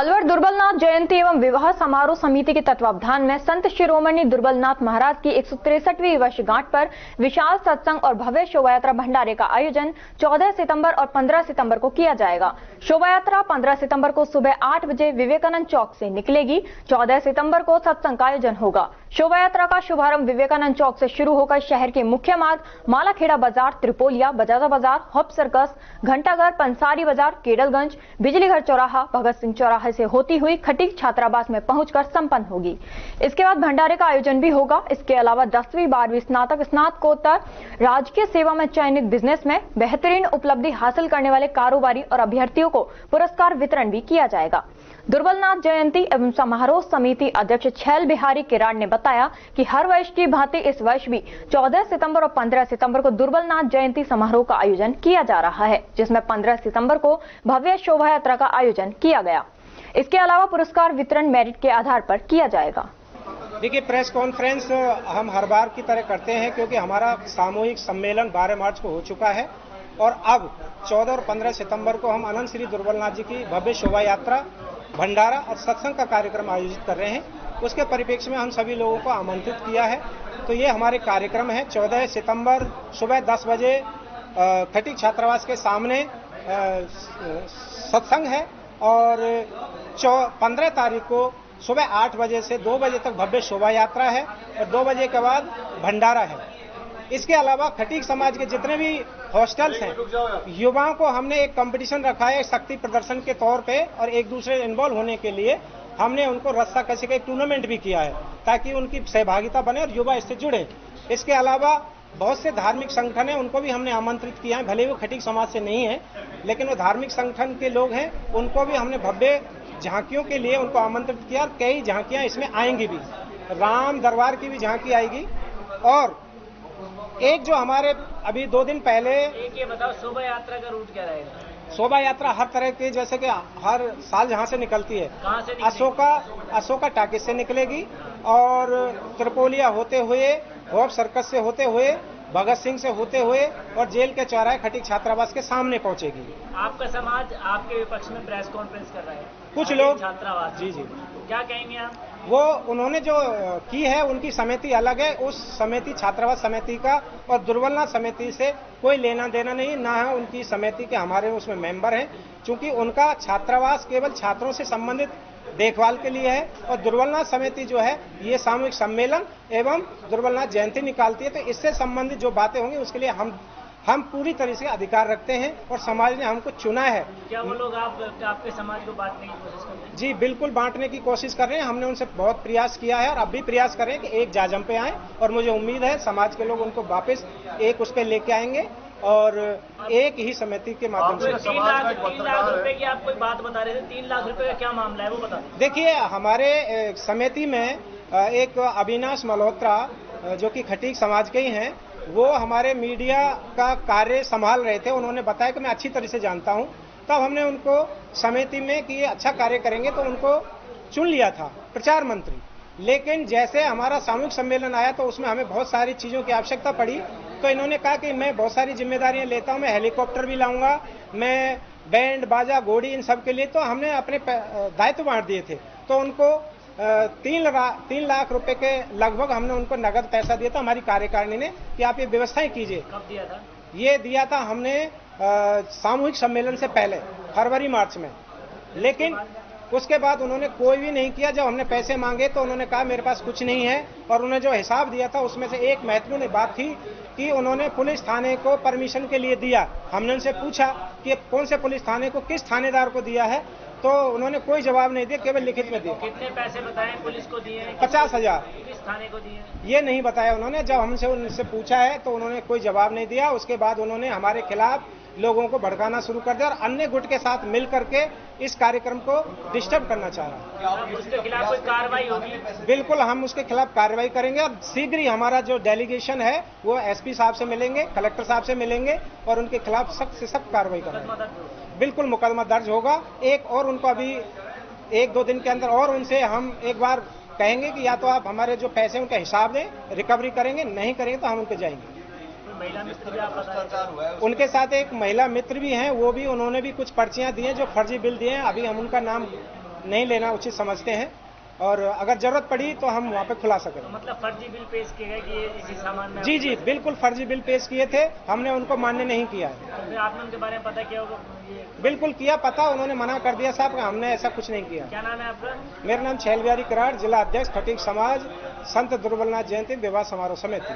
अलवर दुर्बलनाथ जयंती एवं विवाह समारोह समिति के तत्वावधान में संत शिरोमणि दुर्बलनाथ महाराज की 163वीं वर्षगांठ पर विशाल सत्संग और भव्य शोभा यात्रा भंडारे का आयोजन 14 सितंबर और 15 सितंबर को किया जाएगा। शोभा यात्रा 15 सितंबर को सुबह 8 बजे विवेकानंद चौक से निकलेगी। 14 सितंबर को सत्संग का आयोजन होगा। शोभा यात्रा का शुभारंभ विवेकानंद चौक से शुरू होकर शहर के मुख्य मार्ग मालाखेड़ा बाजार, त्रिपोलिया, बजाजा बाजार, हॉप सर्कस, घंटाघर, पंसारी बाजार, केडलगंज, बिजलीघर चौराहा, भगत सिंह चौराहे से होती हुई खटीक छात्रावास में पहुंचकर संपन्न होगी। इसके बाद भंडारे का आयोजन भी होगा। इसके अलावा 10वीं 12वीं स्नातक, स्नातकोत्तर, राजकीय सेवा में चयनित बिजनेस में बेहतरीन उपलब्धि हासिल करने वाले कारोबारी और अभ्यर्थियों को पुरस्कार वितरण भी किया जाएगा। दुर्बलनाथ जयंती एवं समारोह समिति अध्यक्ष छैल बिहारी किराड़ ने बताया कि हर वर्ष की भांति इस वर्ष भी 14 सितंबर और 15 सितंबर को दुर्बलनाथ जयंती समारोह का आयोजन किया जा रहा है, जिसमें 15 सितंबर को भव्य शोभा यात्रा का आयोजन किया गया। इसके अलावा पुरस्कार वितरण मेरिट के आधार पर किया जाएगा। देखिए, प्रेस कॉन्फ्रेंस हम हर बार की तरह करते हैं क्योंकि हमारा सामूहिक सम्मेलन 12 मार्च को हो चुका है और अब 14 और 15 सितंबर को हम अनंत श्री दुर्बलनाथ जी की भव्य शोभा यात्रा, भंडारा और सत्संग का कार्यक्रम आयोजित कर रहे हैं। उसके परिप्रेक्ष्य में हम सभी लोगों को आमंत्रित किया है। तो ये हमारे कार्यक्रम है। 14 सितंबर सुबह 10 बजे खटीक छात्रावास के सामने सत्संग है और 15 तारीख को सुबह 8 बजे से 2 बजे तक भव्य शोभा यात्रा है और 2 बजे के बाद भंडारा है। इसके अलावा खटीक समाज के जितने भी हॉस्टल्स हैं, युवाओं को हमने एक कंपटीशन रखा है शक्ति प्रदर्शन के तौर पे और एक दूसरे इन्वॉल्व होने के लिए हमने उनको रस्सा कसी का एक टूर्नामेंट भी किया है ताकि उनकी सहभागिता बने और युवा इससे जुड़े। इसके अलावा बहुत से धार्मिक संगठन हैं, उनको भी हमने आमंत्रित किया है। भले वो खटीक समाज से नहीं है लेकिन वो धार्मिक संगठन के लोग हैं, उनको भी हमने भव्य झांकियों के लिए उनको आमंत्रित किया और कई झांकियां इसमें आएंगी भी। राम दरबार की भी झांकी आएगी और एक जो हमारे अभी 2 दिन पहले ये बताओ शोभा यात्रा का रूट क्या रहेगा? शोभा यात्रा हर तरह की, जैसे कि हर साल जहां से निकलती है, कहां से अशोका टाकिस से निकलेगी और त्रिपोलिया होते हुए, हॉप सर्कस से होते हुए, भगत सिंह से होते हुए और जेल के चौराहे खटीक छात्रावास के सामने पहुंचेगी। आपका समाज आपके विपक्ष में प्रेस कॉन्फ्रेंस कर रहा है, कुछ लोग छात्रावास, जी क्या कहेंगे आप? वो उन्होंने जो की है उनकी समिति अलग है। उस समिति छात्रावास समिति का और दुर्बलनाथ समिति से कोई लेना देना नहीं, ना है उनकी समिति के हमारे उसमें मेंबर हैं, क्योंकि उनका छात्रावास केवल छात्रों से संबंधित देखभाल के लिए है और दुर्बलनाथ समिति जो है ये सामूहिक सम्मेलन एवं दुर्बलनाथ जयंती निकालती है। तो इससे संबंधित जो बातें होंगी उसके लिए हम पूरी तरह से अधिकार रखते हैं और समाज ने हमको चुना है। क्या वो लोग आपके समाज को बांटने की कोशिश कर रहे हैं? जी बिल्कुल, बांटने की कोशिश कर रहे हैं। हमने उनसे बहुत प्रयास किया है और अब भी प्रयास कर रहे हैं कि एक जाजम पे आए और मुझे उम्मीद है समाज के लोग उनको वापस एक उस पे लेके आएंगे और एक ही समिति के माध्यम से। 3 लाख रुपए की आप कोई बात बता रहे थे, 3 लाख रुपए का क्या मामला है वो बता। देखिए, हमारे समिति में एक अविनाश मल्होत्रा जो कि खटीक समाज के ही हैं, वो हमारे मीडिया का कार्य संभाल रहे थे। उन्होंने बताया कि मैं अच्छी तरह से जानता हूं, तब हमने उनको समिति में कि ये अच्छा कार्य करेंगे तो उनको चुन लिया था प्रचार मंत्री। लेकिन जैसे हमारा सामूहिक सम्मेलन आया तो उसमें हमें बहुत सारी चीजों की आवश्यकता पड़ी, तो इन्होंने कहा कि मैं बहुत सारी जिम्मेदारियां लेता हूं, मैं हेलीकॉप्टर भी लाऊंगा, मैं बैंड बाजा घोड़ी इन सब के लिए, तो हमने अपने दायित्व बांट दिए थे। तो उनको 3 लाख रुपए के लगभग हमने उनको नगद पैसा दिया था हमारी कार्यकारिणी ने कि आप ये व्यवस्थाएं कीजिए। कब दिया था? ये दिया था हमने सामूहिक सम्मेलन से पहले फरवरी मार्च में, लेकिन उसके बाद उन्होंने कोई भी नहीं किया। जब हमने पैसे मांगे तो उन्होंने कहा मेरे पास कुछ नहीं है और उन्हें जो हिसाब दिया था उसमें से एक महत्वपूर्ण बात थी कि उन्होंने पुलिस थाने को परमिशन के लिए दिया। हमने उनसे पूछा कि कौन से पुलिस थाने को, किस थानेदार को दिया है, तो उन्होंने कोई जवाब नहीं दिया, केवल लिखित में दिया। कितने पैसे बताए पुलिस को दिए? 50,000। किस थाने को दिए ये नहीं बताया उन्होंने। जब हमसे उनसे पूछा है तो उन्होंने कोई जवाब नहीं दिया। उसके बाद उन्होंने हमारे खिलाफ लोगों को भड़काना शुरू कर दिया और अन्य गुट के साथ मिल करके इस कार्यक्रम को डिस्टर्ब करना चाह रहा है। उसके खिलाफ कोई कार्रवाई होगी? बिल्कुल, हम उसके खिलाफ कार्रवाई करेंगे और शीघ्र ही हमारा जो डेलीगेशन है वो एसपी साहब से मिलेंगे, कलेक्टर साहब से मिलेंगे और उनके खिलाफ सख्त से सख्त कार्रवाई करेंगे। बिल्कुल मुकदमा दर्ज होगा। एक और उनको अभी 1-2 दिन के अंदर और उनसे हम एक बार कहेंगे कि या तो आप हमारे जो पैसे उनका हिसाब दें, रिकवरी करेंगे, नहीं करेंगे तो हम उनके जाएंगे। महिला मित्र भी आप बता, उनके साथ एक महिला मित्र भी हैं, वो भी उन्होंने भी कुछ पर्चियां दी हैं जो फर्जी बिल दिए हैं। अभी हम उनका नाम नहीं लेना उचित समझते हैं और अगर जरूरत पड़ी तो हम वहाँ पे खुला सकेंगे। मतलब फर्जी बिल पेश किए गए कि ये इसी सामान में। जी बिल्कुल फर्जी बिल पेश किए थे, हमने उनको मान्य नहीं किया है। तो फिर आपने उनके बारे में पता किया होगा? बिल्कुल किया पता, उन्होंने मना कर दिया साहब कि हमने ऐसा कुछ नहीं किया। क्या नाम है आपका? मेरा नाम छैल बिहारी कराड़, जिला अध्यक्ष खटीक समाज, संत दुर्बलनाथ जयंती विवाह समारोह समिति।